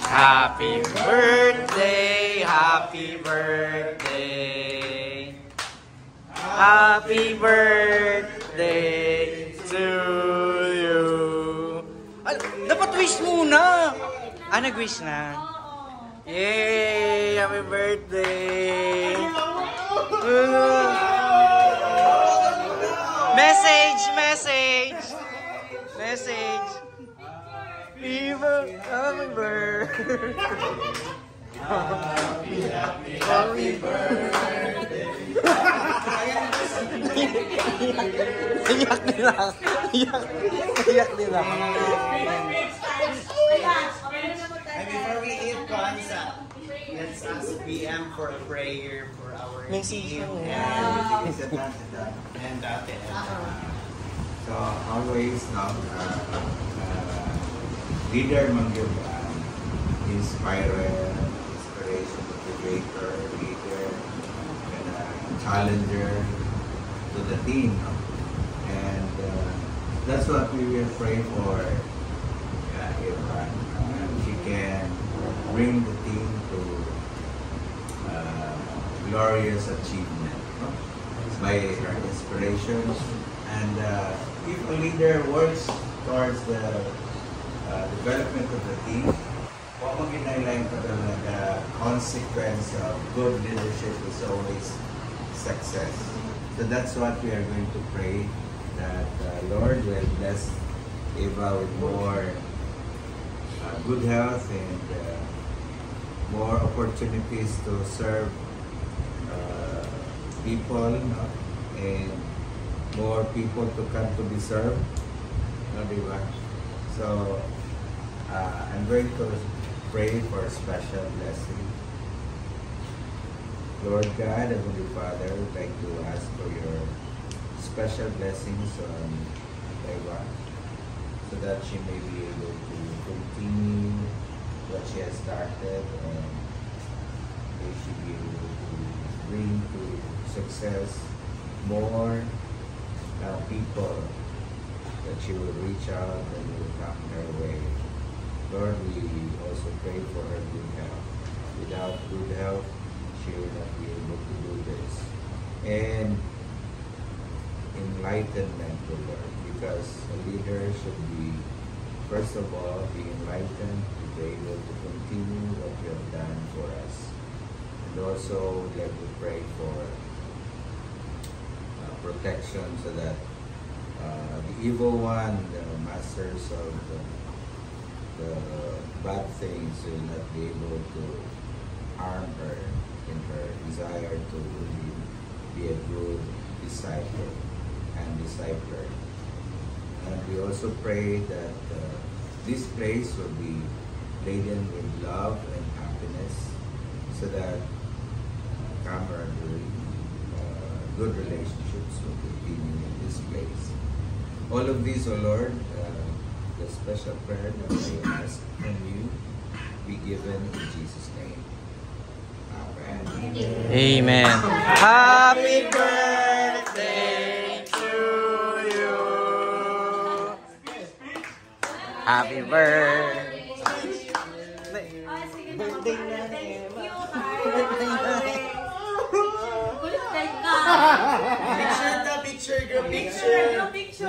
Happy birthday, happy birthday. Happy birthday to you. Dapat wish muna. Nag-wish na. Yay! Happy birthday! Message! Viva! Happy birthday! Happy birthday! Iyak nila. And before we eat Kwanzaa, let's ask PM for a prayer for our team and Date. So always leader mangyud inspiration, motivator, leader, and challenger to the team. And that's what we will pray for. She can bring the team to glorious achievement by her inspiration. And if a leader works towards the development of the team, the consequence of good leadership is always success. So that's what we are going to pray, that Lord will bless Eva with more good health and more opportunities to serve people, and more people to come to be served. So I'm going to pray for a special blessing. Lord God, Heavenly Father, we'd like to ask for your special blessings on Eva, so that she may be able to continue what she has started, and may she be able to bring to success more people that she will reach out and will come her way. Lord, we also pray for her good health. Without good health, she will not be able to do this. And enlightenment, Lord, because a leader should be, first of all, be enlightened to be able to continue what you have done for us. And also, let me pray for protection, so that the evil one, the masters of the bad things, will not be able to harm her in her desire to really be a good disciple and discipler. And we also pray that this place will be laden with love and happiness, so that camaraderie, good relationships will continue in this place. All of these, O Lord, the special prayer that I ask from you, be given in Jesus' name. Amen. Amen. Happy birthday to you. Happy birthday. Picture, girl, picture.